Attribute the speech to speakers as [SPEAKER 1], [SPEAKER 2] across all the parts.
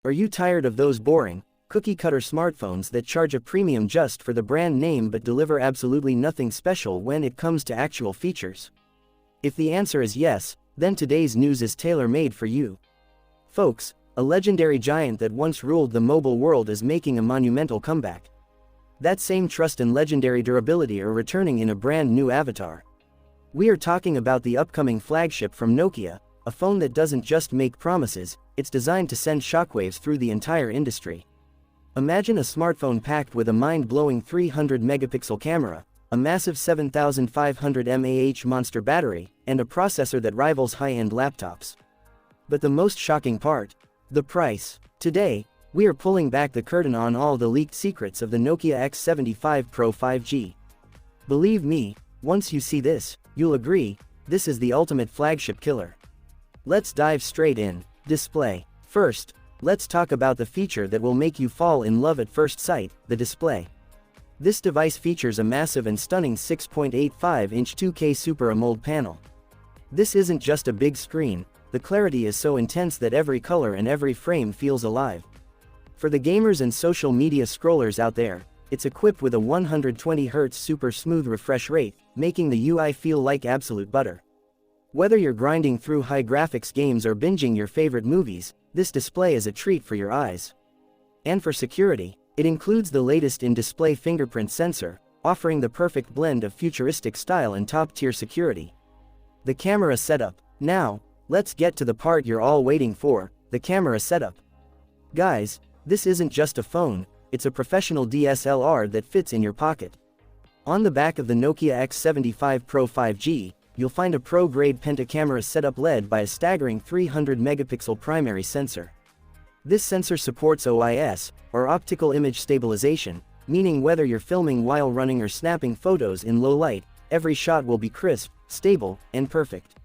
[SPEAKER 1] Are you tired of those boring, cookie-cutter smartphones that charge a premium just for the brand name but deliver absolutely nothing special when it comes to actual features? If the answer is yes, then today's news is tailor-made for you. Folks, a legendary giant that once ruled the mobile world is making a monumental comeback. That same trust and legendary durability are returning in a brand new avatar. We are talking about the upcoming flagship from Nokia, a phone that doesn't just make promises, it's designed to send shockwaves through the entire industry. Imagine a smartphone packed with a mind-blowing 300-megapixel camera, a massive 7500 mAh monster battery, and a processor that rivals high-end laptops. But the most shocking part? The price. Today, we are pulling back the curtain on all the leaked secrets of the Nokia X75 Pro 5G. Believe me, once you see this, you'll agree, this is the ultimate flagship killer. Let's dive straight in. Display. First, let's talk about the feature that will make you fall in love at first sight, the display. This device features a massive and stunning 6.85-inch 2K Super AMOLED panel. This isn't just a big screen, the clarity is so intense that every color and every frame feels alive. For the gamers and social media scrollers out there, it's equipped with a 120Hz super smooth refresh rate, making the UI feel like absolute butter. Whether you're grinding through high graphics games or binging your favorite movies, this display is a treat for your eyes. And for security, it includes the latest in-display fingerprint sensor, offering the perfect blend of futuristic style and top-tier security. The camera setup. Now, let's get to the part you're all waiting for, the camera setup. Guys, this isn't just a phone, it's a professional DSLR that fits in your pocket. On the back of the Nokia X75 Pro 5G, you'll find a pro-grade pentacamera setup led by a staggering 300-megapixel primary sensor. This sensor supports OIS, or optical image stabilization, meaning whether you're filming while running or snapping photos in low light, every shot will be crisp, stable, and perfect.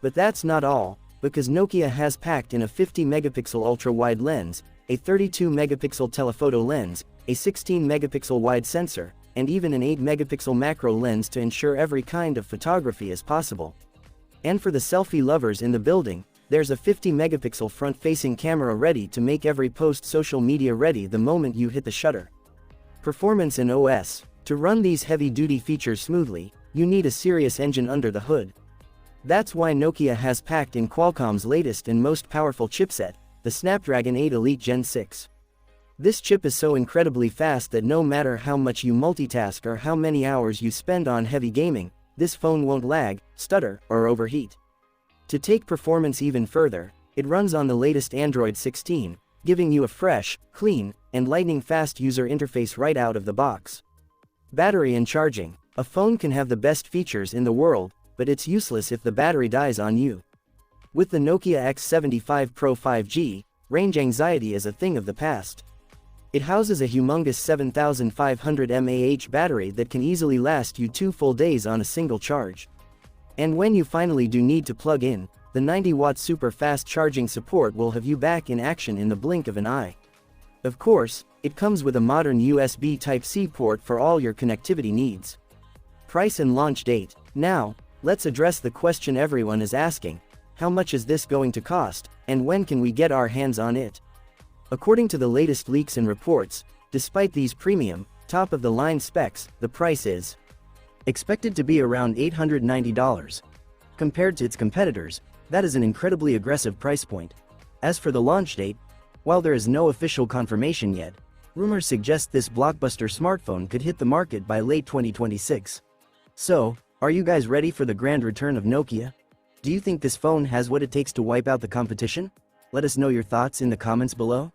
[SPEAKER 1] But that's not all, because Nokia has packed in a 50-megapixel ultra-wide lens, a 32-megapixel telephoto lens, a 16-megapixel wide sensor, and even an 8-megapixel macro lens to ensure every kind of photography is possible. And for the selfie lovers in the building, there's a 50-megapixel front-facing camera ready to make every post social media ready the moment you hit the shutter. Performance and OS. To run these heavy-duty features smoothly, you need a serious engine under the hood. That's why Nokia has packed in Qualcomm's latest and most powerful chipset, the Snapdragon 8 Elite Gen 6. This chip is so incredibly fast that no matter how much you multitask or how many hours you spend on heavy gaming, this phone won't lag, stutter, or overheat. To take performance even further, it runs on the latest Android 16, giving you a fresh, clean, and lightning-fast user interface right out of the box. Battery and charging. A phone can have the best features in the world, but it's useless if the battery dies on you. With the Nokia X75 Pro 5G, range anxiety is a thing of the past. It houses a humongous 7500 mAh battery that can easily last you 2 full days on a single charge. And when you finally do need to plug in, the 90-watt super fast charging support will have you back in action in the blink of an eye. Of course, it comes with a modern USB Type-C port for all your connectivity needs. Price and launch date. Now, let's address the question everyone is asking: how much is this going to cost, and when can we get our hands on it? According to the latest leaks and reports, despite these premium, top-of-the-line specs, the price is expected to be around $890. Compared to its competitors, that is an incredibly aggressive price point. As for the launch date, while there is no official confirmation yet, rumors suggest this blockbuster smartphone could hit the market by late 2026. So, are you guys ready for the grand return of Nokia? Do you think this phone has what it takes to wipe out the competition? Let us know your thoughts in the comments below.